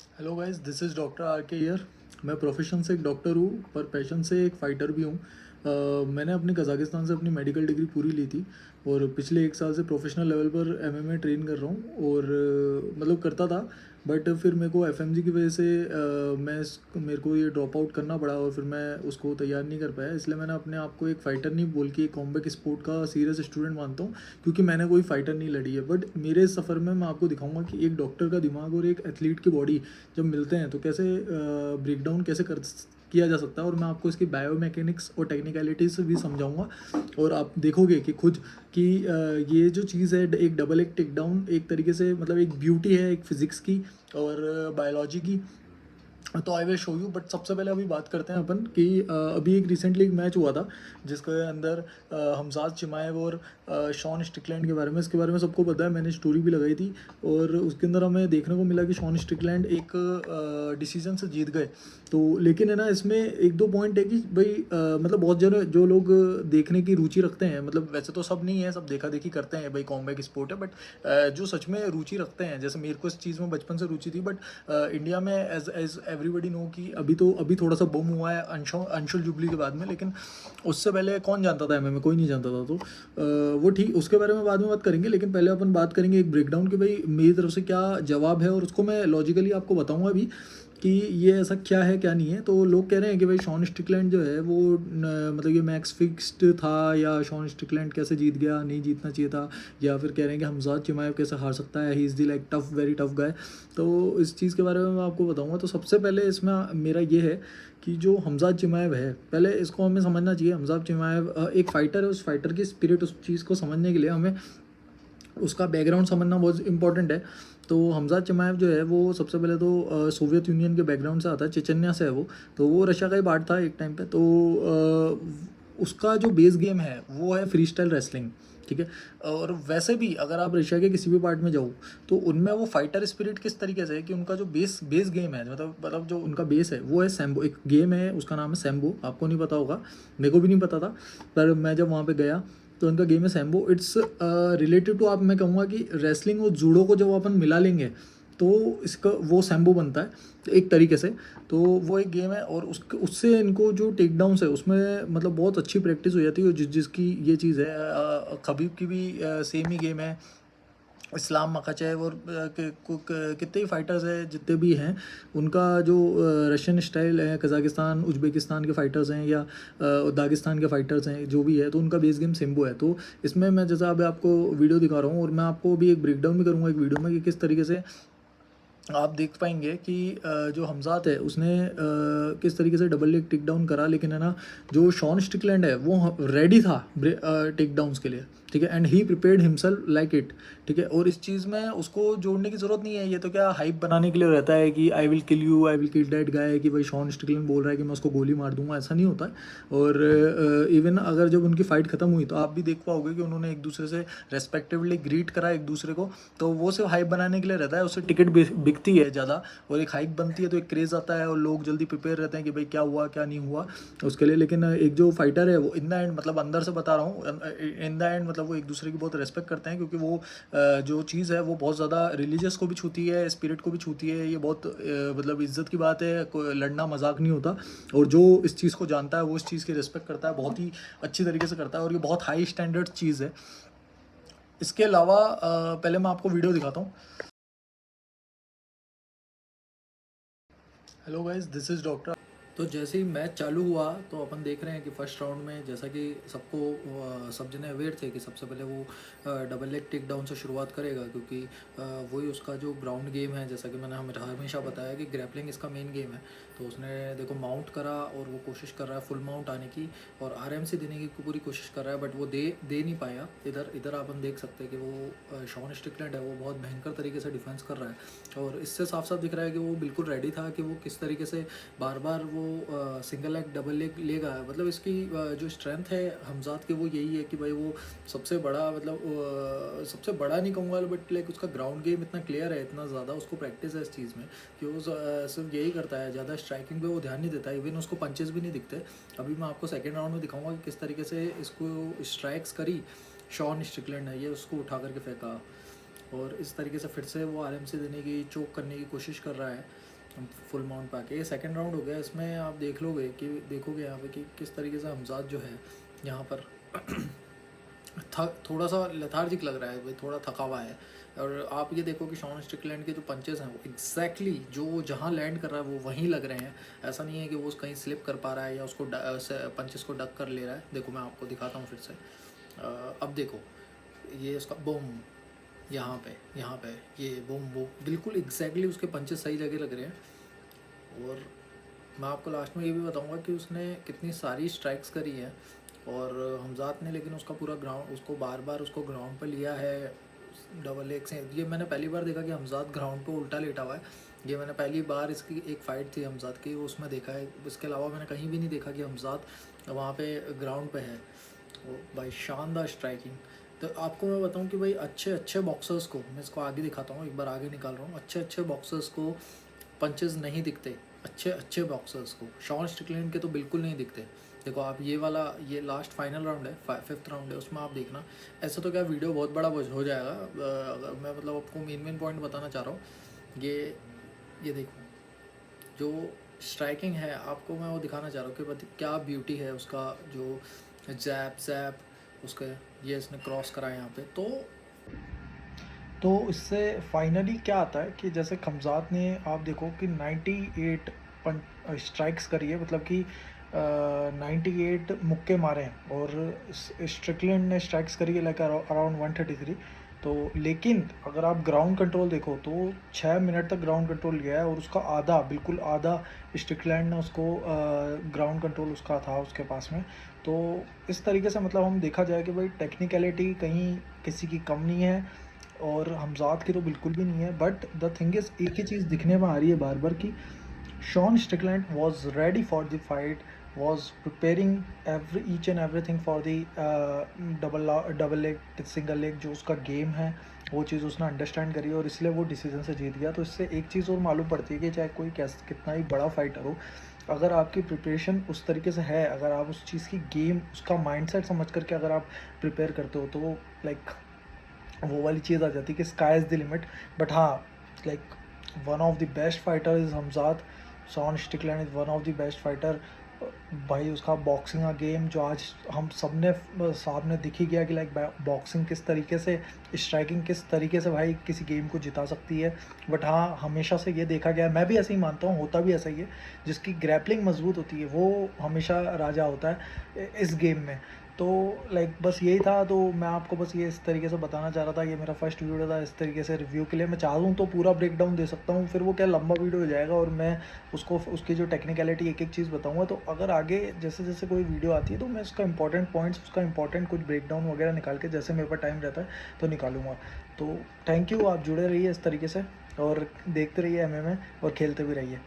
Hello guys, this is doctor R के year. मैं profession से एक डॉक्टर हूँ पर पैशन से एक फ़ाइटर भी हूँ। मैंने अपनी कज़ाकिस्तान से अपनी मेडिकल डिग्री पूरी ली थी और पिछले 1 साल से प्रोफेशनल लेवल पर एमएमए ट्रेन कर रहा हूँ और मतलब करता था। बट फिर मेरे को एफएमजी की वजह से मेरे को ये ड्रॉप आउट करना पड़ा और फिर मैं उसको तैयार नहीं कर पाया। इसलिए मैंने अपने आप को एक फ़ाइटर नहीं बोल के एक कॉम्बैट स्पोर्ट का सीरियस स्टूडेंट मानता हूँ, क्योंकि मैंने कोई फ़ाइटर नहीं लड़ी है। बट मेरे सफ़र में मैं आपको दिखाऊंगा कि एक डॉक्टर का दिमाग और एक एथलीट की बॉडी जब मिलते हैं तो कैसे ब्रेक डाउन कैसे कर किया जा सकता है। और मैं आपको इसकी बायोमैकेनिक्स और टेक्निकलिटीज़ भी समझाऊंगा और आप देखोगे कि खुद कि ये जो चीज़ है, एक डबल एक टेक डाउन एक तरीके से मतलब एक ब्यूटी है, एक फिज़िक्स की और बायोलॉजी की। तो I will show you. But सबसे पहले अभी बात करते हैं अपन कि अभी एक रिसेंटली एक मैच हुआ था जिसके अंदर हमजाद चिमाएव और शॉन स्टिकलैंड के बारे में, इसके बारे में सबको पता है, मैंने स्टोरी भी लगाई थी। और उसके अंदर हमें देखने को मिला कि शॉन स्टिकलैंड एक डिसीजन से जीत गए। तो लेकिन है ना, इसमें एक दो पॉइंट है कि भाई मतलब बहुत जन जो लोग देखने की रुचि रखते हैं, मतलब वैसे तो सब नहीं है, सब देखा देखी करते हैं, भाई कॉम्बैट स्पोर्ट है। बट जो सच में रुचि रखते हैं, जैसे मेरे को इस चीज़ में बचपन से रुचि थी। बट इंडिया में एज एज एवरीबडी नो कि अभी थोड़ा सा बूम हुआ है अंशुल जुबली के बाद में। लेकिन उससे पहले कौन जानता था एमएमए? कोई नहीं जानता था। तो वो ठीक, उसके बारे में बाद में बात करेंगे। लेकिन पहले अपन बात करेंगे एक ब्रेकडाउन कि भाई मेरी तरफ से क्या जवाब है, और उसको मैं लॉजिकली आपको बताऊंगा अभी कि ये ऐसा क्या है क्या नहीं है। तो लोग कह रहे हैं कि भाई शॉन स्टिकलैंड जो है वो मतलब ये मैक्स फिक्स्ड था, या शॉन स्टिकलैंड कैसे जीत गया, नहीं जीतना चाहिए था, या फिर कह रहे हैं कि हमजाद चिमाएव कैसे हार सकता है, he is the like tough, very tough guy. तो इस चीज़ के बारे में मैं आपको बताऊंगा। तो सबसे पहले इसमें मेरा ये है कि जो हमजाद चिमाएव है, पहले इसको हमें समझना चाहिए। हमजाद चिमाएव एक फ़ाइटर है, उस फाइटर की स्पिरिट, उस चीज़ को समझने के लिए हमें उसका बैकग्राउंड समझना बहुत इंपॉर्टेंट है। तो हमजाद चिमाएव जो है वो सबसे पहले तो सोवियत यूनियन के बैकग्राउंड से आता है, चेचन्या से है वो। तो वो रशिया का ही पार्ट था एक टाइम पे। तो उसका जो बेस गेम है वो है फ्री स्टाइल रेसलिंग, ठीक है। और वैसे भी अगर आप रशिया के किसी भी पार्ट में जाओ तो उनमें वो फाइटर स्पिरिट किस तरीके से है कि उनका जो बेस गेम है, मतलब जो उनका बेस है वो है सैम्बो। एक गेम है उसका नाम है सैम्बो, आपको नहीं पता होगा, मेरे को भी नहीं पता था। पर मैं जब वहाँ पे गया तो उनका गेम है सैम्बो। इट्स रिलेटेड टू, आप मैं कहूँगा कि रेसलिंग और जूडो को जब अपन मिला लेंगे तो इसका वो सैम्बो बनता है एक तरीके से। तो वो एक गेम है और उससे इनको जो टेक डाउन्स है उसमें मतलब बहुत अच्छी प्रैक्टिस हो जाती है। और जिसकी ये चीज़ है, खबीब की भी सेम ही गेम है। इस्लाम मखाचेव और कितने ही फाइटर्स हैं जितने भी हैं, उनका जो रशियन स्टाइल है, कज़ाकिस्तान उज़्बेकिस्तान के फाइटर्स हैं या दागिस्तान के फाइटर्स हैं, जो भी है, तो उनका बेस गेम सिम्बो है। तो इसमें मैं जैसा अभी आपको वीडियो दिखा रहा हूँ और मैं आपको भी एक ब्रेकडाउन भी करूँगा एक वीडियो में कि किस तरीके से आप देख पाएंगे कि जो हमज़ात है उसने किस तरीके से डबल लेग टेक डाउन करा। लेकिन है ना, जो शॉन स्टिकलैंड है वो रेडी था टेक डाउन्स के लिए, ठीक है। And he prepared himself like it, ठीक है। और इस चीज़ में उसको जोड़ने की ज़रूरत नहीं है, ये तो क्या हाइप बनाने के लिए रहता है कि I will kill you, I will kill that guy, कि भाई शॉन स्टिकलैंड बोल रहा है कि मैं उसको गोली मार दूंगा, ऐसा नहीं होता है। और इवन अगर जब उनकी फ़ाइट ख़त्म हुई तो आप भी देख पाओगे कि उन्होंने एक दूसरे से रेस्पेक्टिवली ग्रीट करा एक दूसरे को। तो वो सिर्फ हाइप बनाने के लिए रहता है, उससे टिकट बिकती है ज़्यादा और एक हाइप बनती है तो एक क्रेज़ आता है और लोग जल्दी प्रिपेयर रहते हैं कि भाई क्या हुआ क्या नहीं हुआ उसके लिए। लेकिन एक जो फाइटर है वो इन द एंड, मतलब अंदर से बता रहा हूँ, इन द एंड मतलब वो एक दूसरे की बहुत रेस्पेक्ट करते हैं, क्योंकि वो जो चीज़ है वो बहुत ज़्यादा रिलीजियस को भी छूती है, स्पिरिट को भी छूती है। ये बहुत मतलब इज्जत की बात है, लड़ना मजाक नहीं होता। और जो इस चीज़ को जानता है वो इस चीज़ की रिस्पेक्ट करता है, बहुत ही अच्छी तरीके से करता है, और ये बहुत हाई स्टैंडर्ड चीज़ है। इसके अलावा पहले मैं आपको वीडियो दिखाता हूँ। Hello guys, this is doctor. तो जैसे ही मैच चालू हुआ तो अपन देख रहे हैं कि फर्स्ट राउंड में, जैसा कि सबको सब जने अवेयर थे कि सबसे पहले वो डबल लेग टेक डाउन से शुरुआत करेगा, क्योंकि वही उसका जो ग्राउंड गेम है, जैसा कि मैंने हमें हमेशा बताया कि ग्रैपलिंग इसका मेन गेम है। तो उसने देखो माउंट करा और वो कोशिश कर रहा है फुल माउंट आने की और आरएमसी देने की पूरी कोशिश कर रहा है, बट वो दे नहीं पाया। इधर इधर अपन देख सकते हैं कि वो शॉन स्टिकलैंड है वो बहुत भयंकर तरीके से डिफेंस कर रहा है। और इससे साफ साफ दिख रहा है कि वो बिल्कुल रेडी था कि वो किस तरीके से बार बार वो सिंगल लेग डबल लेग लेगा। मतलब इसकी जो स्ट्रेंथ है हमजाद की वो यही है कि भाई वो सबसे बड़ा, मतलब सबसे बड़ा नहीं कहूँगा, बट लाइक उसका ग्राउंड गेम इतना क्लियर है, इतना ज़्यादा उसको प्रैक्टिस है इस चीज़ में कि वो सिर्फ यही करता है, ज़्यादा स्ट्राइकिंग पे वो ध्यान नहीं देता। इवन उसको पंचेस भी नहीं दिखते। अभी मैं आपको सेकेंड राउंड में दिखाऊंगा कि किस तरीके से इसको स्ट्राइक्स करी शॉन स्ट्रिकलैंड है, ये उसको उठा करके फेंका। और इस तरीके से फिर से वो आरएमसी देने की, चोक करने की कोशिश कर रहा है फुल माउंट पे आके। ये सेकंड राउंड हो गया, इसमें आप देखोगे यहाँ पे कि किस तरीके से हमजाद जो है यहाँ पर थोड़ा सा लेथार्जिक लग रहा है भाई, थोड़ा थका हुआ है। और आप ये देखो कि शॉन स्ट्रिकलैंड के जो पंचेस हैं वो एग्जैक्टली जो जहाँ लैंड कर रहा है वो वहीं लग रहे हैं। ऐसा नहीं है कि वो कहीं स्लिप कर पा रहा है या उसको पंचेस को डक कर ले रहा है। देखो मैं आपको दिखाता हूँ फिर से। अब देखो ये उसका बूम, यहाँ पे ये बूम वो बिल्कुल एग्जैक्टली उसके पंचेस सही जगह लग रहे हैं। और मैं आपको लास्ट में ये भी बताऊंगा कि उसने कितनी सारी स्ट्राइक्स करी है और हमजाद ने, लेकिन उसका पूरा ग्राउंड, उसको बार बार उसको ग्राउंड पे लिया है डबल लेग से। ये मैंने पहली बार देखा कि हमजाद ग्राउंड पे उल्टा लेटा हुआ है। ये मैंने पहली बार, इसकी एक फ़ाइट थी हमजाद की, उसमें देखा है। इसके अलावा मैंने कहीं भी नहीं देखा कि हमजाद वहाँ पे ग्राउंड पे है। वो भाई शानदार स्ट्राइकिंग। तो आपको मैं बताऊं कि भाई अच्छे बॉक्सर्स को, मैं इसको आगे दिखाता हूँ, एक बार आगे निकाल रहा हूँ, अच्छे बॉक्सर्स को पंचेस नहीं दिखते। अच्छे बॉक्सर्स को, शॉन स्ट्रिकलैंड के तो बिल्कुल नहीं दिखते। देखो आप ये वाला, ये लास्ट फाइनल राउंड है, 5th राउंड है, उसमें आप देखना। ऐसा तो क्या वीडियो बहुत बड़ा हो जाएगा, अगर मैं मतलब आपको मेन पॉइंट बताना चाह रहा हूँ। ये देखो जो स्ट्राइकिंग है, आपको मैं वो दिखाना चाह रहा हूँ कि क्या ब्यूटी है उसका, जो जैप उसके, ये इसने क्रॉस करा है यहाँ पे। तो इससे फाइनली क्या आता है कि जैसे खमजात ने, आप देखो कि 98 स्ट्राइक्स करी है, मतलब कि 98 मुक्के मारे हैं, और स्ट्रिकलैंड ने स्ट्राइक्स करी है लाइक अराउंड 133। तो लेकिन अगर आप ग्राउंड कंट्रोल देखो तो 6 मिनट तक ग्राउंड कंट्रोल लिया है, और उसका आधा, बिल्कुल आधा स्ट्रिकलैंड ने उसको ग्राउंड कंट्रोल उसका था उसके पास में। तो इस तरीके से मतलब हम देखा जाए कि भाई टेक्निकलिटी कहीं किसी की कम नहीं है, और हमजाद की तो बिल्कुल भी नहीं है। बट द थिंग इज़, एक ही चीज़ दिखने में आ रही है बार बार कि Shawn Strickland was ready for the fight, was preparing each and everything for the double leg single leg, जो उसका गेम है वो चीज़ उसने अंडरस्टैंड करी, और इसलिए वो डिसीजन से जीत गया। तो इससे एक चीज़ और मालूम पड़ती है कि चाहे कोई कितना ही बड़ा फाइटर हो, अगर आपकी प्रिपरेशन उस तरीके से है, अगर आप उस चीज़ की गेम, उसका माइंडसेट समझ करके अगर आप प्रिपेयर करते हो, तो लाइक वो वाली चीज़ आ जाती है कि sky is the limit. But हाँ, like one of the best fighter is Khamzat. Sean Strickland is one of the best fighter. भाई उसका बॉक्सिंग का गेम जो आज हम सब ने सामने दिख ही गया कि लाइक बॉक्सिंग किस तरीके से, स्ट्राइकिंग किस तरीके से भाई किसी गेम को जिता सकती है। बट हाँ, हमेशा से ये देखा गया है, मैं भी ऐसे ही मानता हूँ, होता भी ऐसा ही है, जिसकी ग्रैपलिंग मजबूत होती है वो हमेशा राजा होता है इस गेम में। तो लाइक बस यही था। तो मैं आपको बस ये इस तरीके से बताना चाह रहा था, ये मेरा फर्स्ट वीडियो था इस तरीके से रिव्यू के लिए। मैं चाहूँ तो पूरा ब्रेक डाउन दे सकता हूँ, फिर वो क्या लंबा वीडियो हो जाएगा, और मैं उसको उसकी जो टेक्निकलिटी एक चीज़ बताऊँगा। तो अगर आगे जैसे जैसे कोई वीडियो आती है तो मैं उसका इंपॉर्टेंट पॉइंट्स, उसका इंपॉर्टेंट कुछ ब्रेक डाउन वगैरह निकाल के, जैसे मेरे पास टाइम रहता है तो निकालूंगा। तो थैंक यू, आप जुड़े रहिए इस तरीके से, और देखते रहिए MMA, और खेलते भी रहिए।